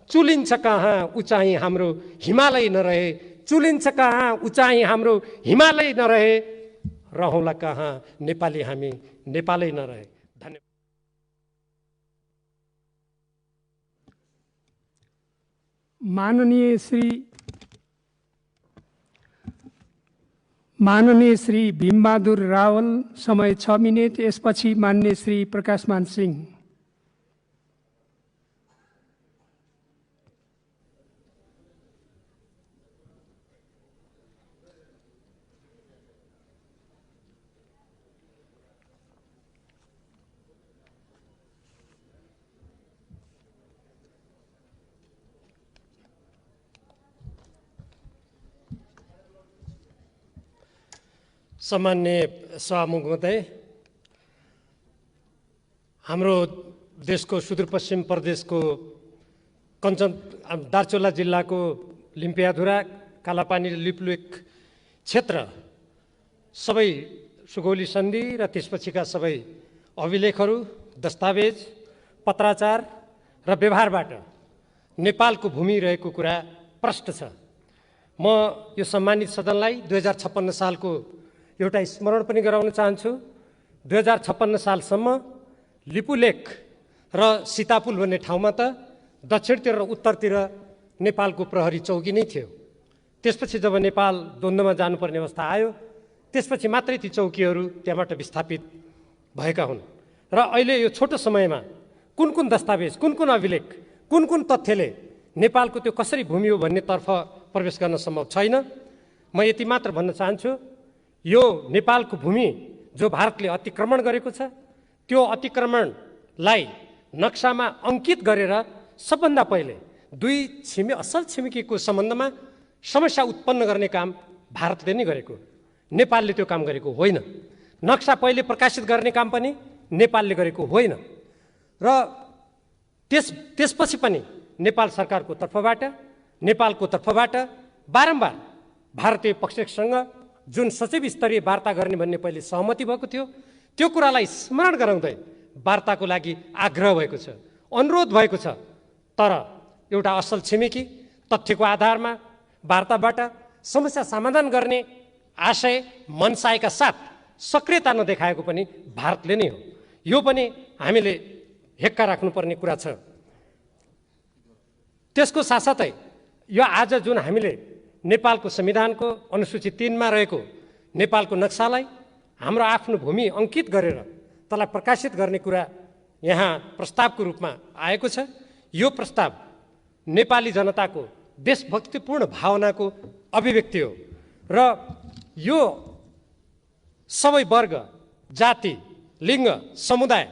चुलिन्छ कहाँ उचाइ हाम्रो हिमालय नरहे, चुलिन्छ कहाँ उचाइ हाम्रो हिमालय नरहे, रहौँला कहाँ नेपाली हामी नेपालै नरहे। धन्यवाद। माननीय श्री भीमबहादुर रावल, समय 6 मिनेट। यसपछि माननीय श्री प्रकाशमान सिंह। सम्माननीय सभामुख महोदय, हाम्रो देशको सुदूरपश्चिम प्रदेशको दार्चुला जिल्लाको लिम्पियाधुरा, कालापानी, लिपुलेक क्षेत्र सबै सुगौली सन्धि र त्यसपछिका सबै अभिलेखहरू, दस्तावेज, पत्राचार र व्यवहारबाट नेपालको भूमि रहेको कुरा प्रष्ट छ। म यो सम्मानित सदनलाई 2056 सालको एउटा स्मरण पनि गराउन चाहन्छु। 2056 सालसम्म लिपुलेक र सीतापुल भन्ने ठाउँमा त दक्षिणतिर र उत्तरतिर नेपालको प्रहरी चौकी नै थियो। त्यसपछि जब नेपाल द्वन्द्वमा जानुपर्ने अवस्था आयो, त्यसपछि मात्रै ती चौकीहरू त्यहाँबाट विस्थापित भएका हुन्। र अहिले यो छोटो समयमा कुन कुन दस्तावेज, कुन कुन अभिलेख, कुन कुन तथ्यले नेपालको त्यो कसरी भूमि हो भन्नेतर्फ प्रवेश गर्न सम्भव छैन। म यति मात्र भन्न चाहन्छु, यो नेपालको भूमि जो भारतले अतिक्रमण गरेको छ, त्यो अतिक्रमणलाई नक्सामा अङ्कित गरेर सबभन्दा पहिले असल छिमेकीको सम्बन्धमा समस्या उत्पन्न गर्ने काम भारतले नै गरेको, नेपालले त्यो काम गरेको होइन। नक्सा पहिले प्रकाशित गर्ने काम पनि नेपालले गरेको होइन। र त्यसपछि पनि नेपाल सरकारको तर्फबाट, नेपालको तर्फबाट बारम्बार भारतीय पक्षसँग जुन सचिव स्तरीय वार्ता गर्ने भन्ने पहिले सहमति भएको थियो, त्यो कुरालाई स्मरण गराउँदै वार्ताको लागि आग्रह भएको छ, अनुरोध भएको छ। तर एउटा असल छिमेकी तथ्यको आधारमा वार्ताबाट समस्या समाधान गर्ने आशय मनसायका साथ सक्रियता नदेखाएको पनि भारतले नै हो। यो पनि हामीले हेक्का राख्नुपर्ने कुरा छ। त्यसको साथसाथै यो आज जुन हामीले नेपालको संविधानको अनुसूची 3 मा रहेको नेपालको नक्सालाई हाम्रो आफ्नो भूमि अङ्कित गरेर त्यसलाई प्रकाशित गर्ने कुरा यहाँ प्रस्तावको रूपमा आएको छ। यो प्रस्ताव नेपाली जनताको देशभक्तिपूर्ण भावनाको अभिव्यक्ति हो र यो सबै वर्ग, जाति, लिङ्ग, समुदाय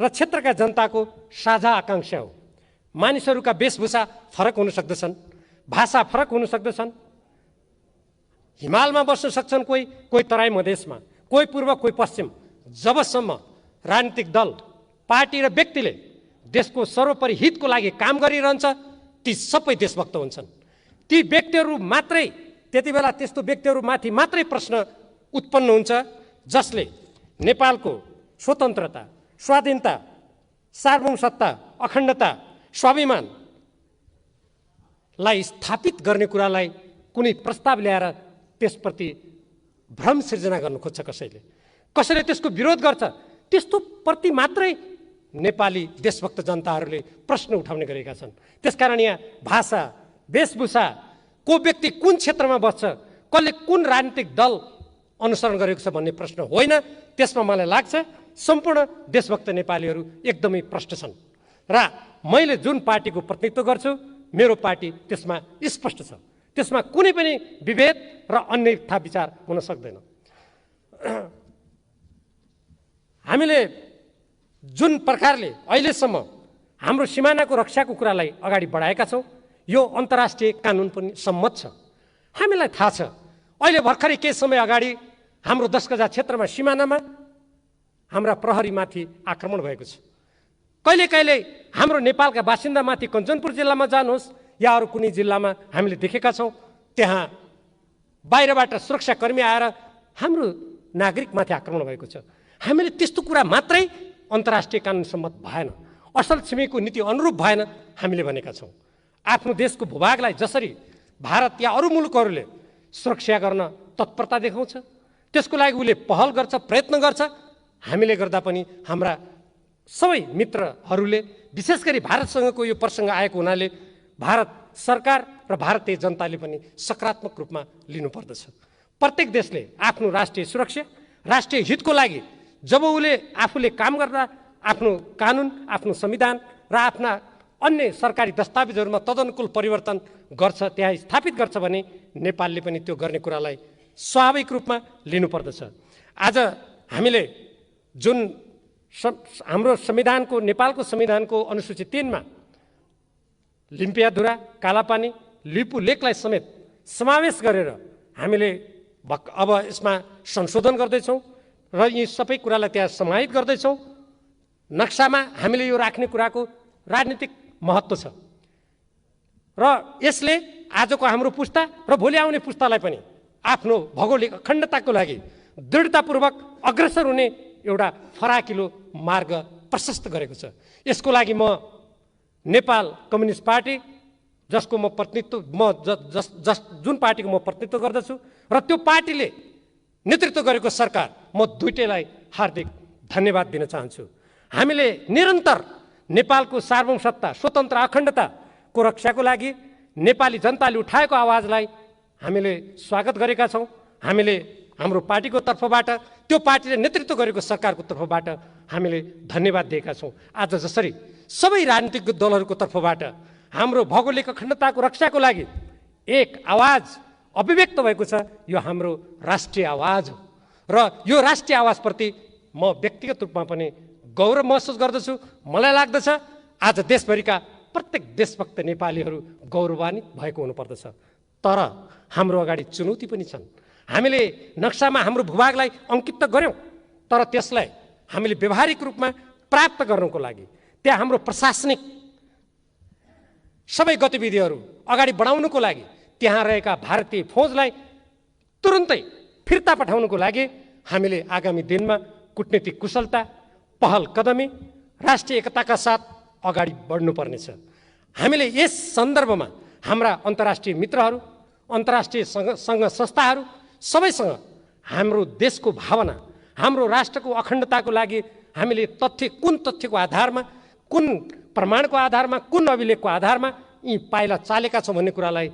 र क्षेत्रका जनताको साझा आकांक्षा हो। मानिसहरूका वेशभूषा फरक हुन सक्दछन्, भाषा फरक हुन सक्दछन्, हिमालमा बस्न सक्छन् कोही तराई मधेसमा, कोही पूर्व, कोही पश्चिम। जबसम्म राजनीतिक दल, पार्टी र व्यक्तिले देशको सर्वोपरि हितको लागि काम गरिरहन्छ, ती सबै देशभक्त हुन्छन्। ती व्यक्तिहरू मात्रै, त्यति बेला त्यस्तो व्यक्तिहरूमाथि मात्रै प्रश्न उत्पन्न हुन्छ जसले नेपालको स्वतन्त्रता, स्वाधीनता, सार्वभौमसत्ता, अखण्डता, स्वाभिमानलाई स्थापित गर्ने कुरालाई कुनै प्रस्ताव ल्याएर त्यसप्रति भ्रम सिर्जना गर्न खोज्छ कसैले त्यसको विरोध गर्छ। त्यस्तो प्रति मात्रै नेपाली देशभक्त जनताहरूले प्रश्न उठाउने गरेका छन्। त्यसकारण यहाँ भाषा, वेशभूषा, को व्यक्ति कुन क्षेत्रमा बस्छ, कसले कुन राजनीतिक दल अनुसरण गरेको छ भन्ने प्रश्न होइन। त्यसमा मलाई लाग्छ सम्पूर्ण देशभक्त नेपालीहरू एकदमै प्रष्ट छन् र मैले जुन पार्टीको प्रतिनिधित्व गर्छु, मेरो पार्टी त्यसमा स्पष्ट छ। त्यसमा कुनै पनि विभेद र अन्यथा विचार हुन सक्दैन। हामीले जुन प्रकारले अहिलेसम्म हाम्रो सिमानाको रक्षाको कुरालाई अगाडि बढाएका छौँ, यो अन्तर्राष्ट्रिय कानुन पनि सम्मत छ। हामीलाई थाहा छ अहिले भर्खरै केही समय अगाडि हाम्रो 10 गजा क्षेत्रमा, सिमानामा हाम्रा प्रहरीमाथि आक्रमण भएको छ। कहिले हाम्रो नेपालका बासिन्दामाथि कञ्चनपुर जिल्लामा जानुहोस् या अरू कुनै जिल्लामा हामीले देखेका छौँ, त्यहाँ बाहिरबाट सुरक्षाकर्मी आएर हाम्रो नागरिकमाथि आक्रमण भएको छ। हामीले त्यस्तो कुरा मात्रै अन्तर्राष्ट्रिय कानुन सम्मत भएन, असल छिमेकीको नीति अनुरूप भएन हामीले भनेका छौँ। आफ्नो देशको भूभागलाई जसरी भारत या अरू मुलुकहरूले सुरक्षा गर्न तत्परता देखाउँछ, त्यसको लागि उसले पहल गर्छ, प्रयत्न गर्छ। हामीले गर्दा पनि हाम्रा सबै मित्रहरूले, विशेष गरी भारतसँगको यो प्रसङ्ग आएको हुनाले भारत सरकार र भारतीय जनताले पनि सकारात्मक रूपमा लिनुपर्दछ। प्रत्येक देशले आफ्नो राष्ट्रिय सुरक्षा, राष्ट्रिय हितको लागि जब उसले आफूले काम गर्दा आफ्नो कानुन, आफ्नो संविधान र आफ्ना अन्य सरकारी दस्तावेजहरूमा तदनुकूल परिवर्तन गर्छ, त्यहाँ स्थापित गर्छ भने नेपालले पनि त्यो गर्ने कुरालाई स्वाभाविक रूपमा लिनुपर्दछ। आज हामीले जुन हाम्रो संविधानको, नेपालको संविधानको अनुसूची 3 मा लिम्पियाधुरा, कालापानी, लिपु लेकलाई समेत समावेश गरेर हामीले अब यसमा संशोधन गर्दैछौँ र यी सबै कुरालाई त्यहाँ समाहित गर्दैछौँ। नक्सामा हामीले यो राख्ने कुराको राजनीतिक महत्त्व छ र यसले आजको हाम्रो पुस्ता र भोलि आउने पुस्तालाई पनि आफ्नो भौगोलिक अखण्डताको लागि दृढतापूर्वक अग्रसर हुने एउटा फराकिलो मार्ग प्रशस्त गरेको छ। यसको लागि म नेपाल कम्युनिस्ट पार्टी, जसको म प्रतिनिधित्व जुन पार्टीको म प्रतिनिधित्व गर्दछु र त्यो पार्टीले नेतृत्व गरेको सरकार, म दुईटैलाई हार्दिक धन्यवाद दिन चाहन्छु। हामीले निरन्तर नेपालको सार्वभौमसत्ता, स्वतन्त्र अखण्डताको रक्षाको लागि नेपाली जनताले उठाएको आवाजलाई हामीले स्वागत गरेका छौँ। हामीले हाम्रो पार्टीको तर्फबाट, त्यो पार्टीले नेतृत्व गरेको सरकारको तर्फबाट हामीले धन्यवाद दिएका छौँ। आज जसरी सबै राजनीतिक दलहरूको तर्फबाट हाम्रो भौगोलिक अखण्डताको रक्षाको लागि एक आवाज अभिव्यक्त भएको छ, यो हाम्रो राष्ट्रिय आवाज हो र यो राष्ट्रिय आवाजप्रति म व्यक्तिगत रूपमा पनि गौरव महसुस गर्दछु। मलाई लाग्दछ आज देशभरिका प्रत्येक देशभक्त नेपालीहरू गौरवान्वित भएको हुनुपर्दछ। तर हाम्रो अगाडि चुनौती पनि छन्। हामीले नक्सामा हाम्रो भूभागलाई अङ्कित त गऱ्यौँ, तर त्यसलाई हामीले व्यवहारिक रूपमा प्राप्त गर्नको लागि त्यहाँ हाम्रो प्रशासनिक सबै गतिविधिहरू अगाडि बढाउनको लागि त्यहाँ रहेका भारतीय फौजलाई तुरुन्तै फिर्ता पठाउनको लागि हामीले आगामी दिनमा कूटनीतिक कुशलता, पहल कदमी, राष्ट्रिय एकताका साथ अगाडि बढ्नुपर्नेछ। हामीले यस सन्दर्भमा हाम्रा अन्तर्राष्ट्रिय मित्रहरू, अन्तर्राष्ट्रिय सङ्घ संस्थाहरू सबैसँग हाम्रो देशको भावना, हाम्रो राष्ट्रको अखण्डताको लागि हामीले कुन तथ्यको आधारमा, कुन प्रमाणको आधारमा, कुन अभिलेखको आधारमा यी पाइला चालेका छौँ भन्ने कुरालाई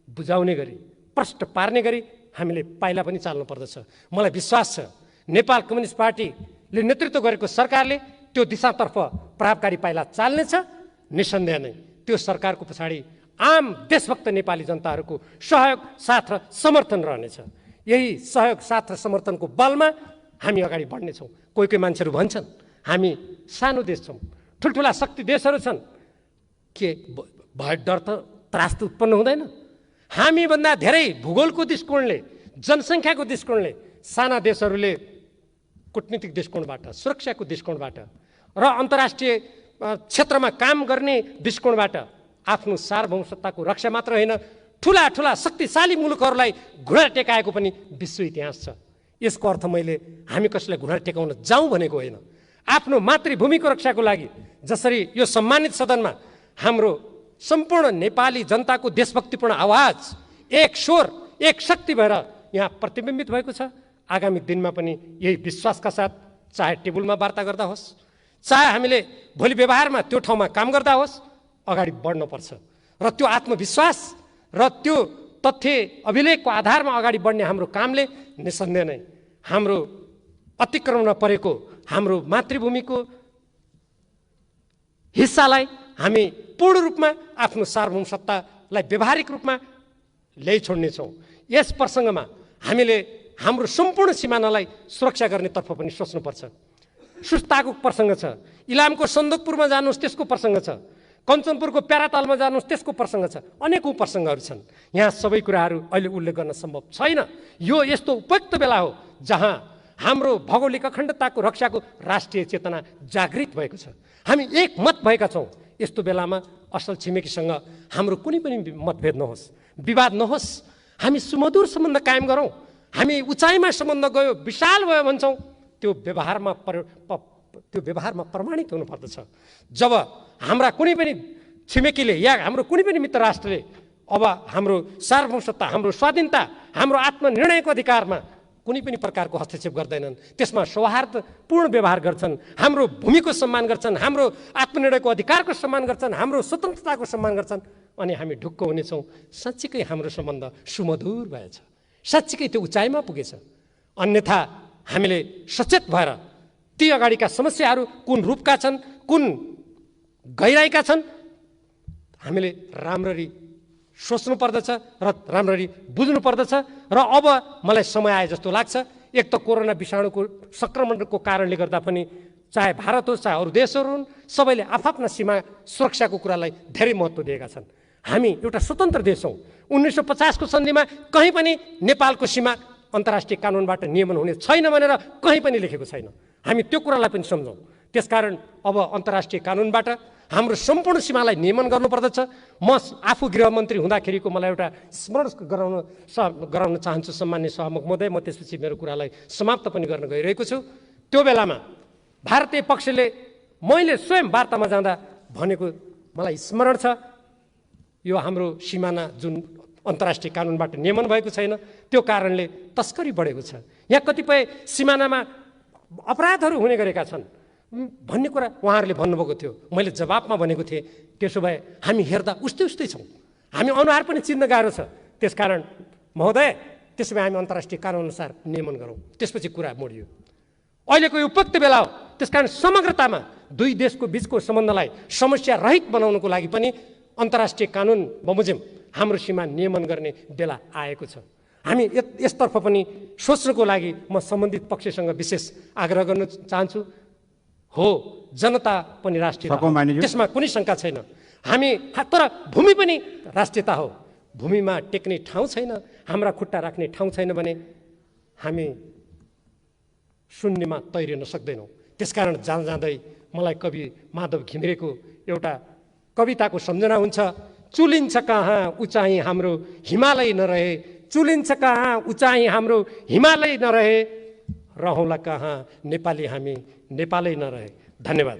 बुझाउने गरी, प्रष्ट पार्ने गरी हामीले पाइला पनि चाल्नु पर्दछ। मलाई विश्वास छ नेपाल कम्युनिस्ट पार्टीले नेतृत्व गरेको सरकारले त्यो दिशातर्फ प्रभावकारी पाइला चाल्नेछ। निसन्देह नै त्यो सरकारको पछाडि आम देशभक्त नेपाली जनताहरूको सहयोग, साथ र समर्थन रहनेछ। यही सहयोग, साथ र समर्थनको बलमा हामी अगाडि बढ्नेछौँ। कोही मान्छेहरू भन्छन् हामी सानो देश छौँ, ठुल्ठुला शक्ति देशहरू छन्, के भय, डर त, त्रास त उत्पन्न हुँदैन? हामीभन्दा धेरै भूगोलको दृष्टिकोणले, जनसङ्ख्याको दृष्टिकोणले साना देशहरूले कूटनीतिक दृष्टिकोणबाट, सुरक्षाको दृष्टिकोणबाट र अन्तर्राष्ट्रिय क्षेत्रमा काम गर्ने दृष्टिकोणबाट आफ्नो सार्वभौमसत्ताको रक्षा मात्र होइन, ठुला ठुला शक्तिशाली मुलुकहरूलाई घुँडा टेकाएको पनि विश्व इतिहास छ। यसको अर्थ हामी कसैलाई घुँडा टेकाउन जाउँ भनेको होइन। आफ्नो मातृभूमिको रक्षाको लागि जसरी यो सम्मानित सदनमा हाम्रो सम्पूर्ण नेपाली जनताको देशभक्तिपूर्ण आवाज एक स्वर, एक शक्ति भएर यहाँ प्रतिबिम्बित भएको छ, आगामी दिनमा पनि यही विश्वासका साथ चाहे टेबलमा वार्ता गर्दा होस्, चाहे हामीले भोलि व्यवहारमा त्यो ठाउँमा काम गर्दा होस्, अगाडि बढ्नुपर्छ। र त्यो आत्मविश्वास र त्यो तथ्य अभिलेखको आधारमा अगाडि बढ्ने हाम्रो कामले निसन्देह नै हाम्रो अतिक्रमणमा परेको हाम्रो मातृभूमिको हिस्सालाई हामी पूर्ण रूपमा आफ्नो सार्वभौमसत्तालाई व्यवहारिक रूपमा ल्याइ छोड्नेछौँ। यस प्रसङ्गमा हामीले हाम्रो सम्पूर्ण सिमानालाई सुरक्षा गर्नेतर्फ पनि सोच्नुपर्छ। सुस्ताको प्रसङ्ग छ, इलामको सन्दकपुरमा जानुहोस् त्यसको प्रसङ्ग छ, कञ्चनपुरको प्यारातालमा जानुहोस् त्यसको प्रसङ्ग छ, अनेकौँ प्रसङ्गहरू छन्। यहाँ सबै कुराहरू अहिले उल्लेख गर्न सम्भव छैन। यो यस्तो उपयुक्त बेला हो जहाँ हाम्रो भौगोलिक अखण्डताको रक्षाको राष्ट्रिय चेतना जागृत भएको छ। हामी एकमत भएका छौँ। यस्तो बेलामा असल छिमेकीसँग हाम्रो कुनै पनि मतभेद नहोस्, विवाद नहोस्, हामी सुमधुर सम्बन्ध कायम गरौँ। हामी उचाइमा सम्बन्ध गयो, विशाल भयो भन्छौँ, त्यो व्यवहारमा प्रमाणित हुनुपर्दछ। जब हाम्रा कुनै पनि छिमेकीले या हाम्रो कुनै पनि मित्र राष्ट्रले अब हाम्रो सार्वभौमसत्ता, हाम्रो स्वाधीनता, हाम्रो आत्मनिर्णयको अधिकारमा कुनै पनि प्रकारको हस्तक्षेप गर्दैनन्, त्यसमा सौहार्दपूर्ण व्यवहार गर्छन्, हाम्रो भूमिको सम्मान गर्छन्, हाम्रो आत्मनिर्णयको अधिकारको सम्मान गर्छन्, हाम्रो स्वतन्त्रताको सम्मान गर्छन्, अनि हामी ढुक्क हुनेछौँ। साँच्चीकै हाम्रो सम्बन्ध सुमधुर भएछ, साँच्चीकै त्यो उचाइमा पुगेछ। अन्यथा हामीले सचेत भएर ती अगाडिका समस्याहरू कुन रूपका छन्, कुन गहिराइका छन्, हामीले राम्ररी सोच्नु पर्दछ र राम्ररी बुझ्नु पर्दछ। र अब मलाई समय आए जस्तो लाग्छ। एक त कोरोना विषाणुको सङ्क्रमणको कारणले गर्दा पनि चाहे भारत होस् चाहे अरू देशहरू हुन्, सबैले आफ्ना सीमा सुरक्षाको कुरालाई धेरै महत्त्व दिएका छन्। हामी एउटा स्वतन्त्र देश हौँ। 1950 को सन्धिमा कहीँ पनि नेपालको सीमा अन्तर्राष्ट्रिय कानुनबाट नियमन हुने छैन भनेर कहीँ पनि लेखेको छैन। हामी त्यो कुरालाई पनि सम्झौँ। त्यसकारण अब अन्तर्राष्ट्रिय कानुनबाट हाम्रो सम्पूर्ण सीमालाई नियमन गर्नुपर्दछ। म आफू गृहमन्त्री हुँदाखेरिको मलाई एउटा स्मरण गराउन चाहन्छु सम्मान्य सहमुख महोदय। म त्यसपछि मेरो कुरालाई समाप्त पनि गर्न गइरहेको छु। त्यो बेलामा भारतीय पक्षले मैले स्वयं वार्तामा जाँदा भनेको मलाई स्मरण छ, यो हाम्रो सिमाना जुन अन्तर्राष्ट्रिय कानुनबाट नियमन भएको छैन, त्यो कारणले तस्करी बढेको छ, यहाँ कतिपय सिमानामा अपराधहरू हुने गरेका छन् भन्ने कुरा उहाँहरूले भन्नुभएको थियो। मैले जवाबमा भनेको थिएँ, त्यसो भए हामी हेर्दा उस्तै उस्तै छौँ, हामी अनुहार पनि चिन्न गाह्रो छ। त्यसकारण महोदय, त्यसो भए हामी अन्तर्राष्ट्रिय कानुनअनुसार नियमन गरौँ। त्यसपछि कुरा मोडियो। अहिलेको यो उपयुक्त बेला हो। त्यसकारण समग्रतामा दुई देशको बिचको सम्बन्धलाई समस्या रहित बनाउनको लागि पनि अन्तर्राष्ट्रिय कानुन बमोजिम हाम्रो सीमा नियमन गर्ने बेला आएको छ। हामी यसतर्फ पनि सोच्नको लागि म सम्बन्धित पक्षसँग विशेष आग्रह गर्न चाहन्छु। हो, जनता पनि राष्ट्रिय, त्यसमा कुनै शङ्का छैन। हामी तर भूमि पनि राष्ट्रियता हो। भूमिमा टेक्ने ठाउँ छैन, हाम्रा खुट्टा राख्ने ठाउँ छैन भने हामी शून्यमा तैरिन सक्दैनौँ। त्यसकारण जाँदै मलाई कवि माधव घिमिरेको एउटा कविताको सम्झना हुन्छ। चुलिन्छ कहाँ उचाइ हाम्रो हिमालय नरहे, चुलिन्छ कहाँ उचाइ हाम्रो हिमालय नरहे, रहौँला कहाँ नेपाली हामी नेपालै नरहे। धन्यवाद।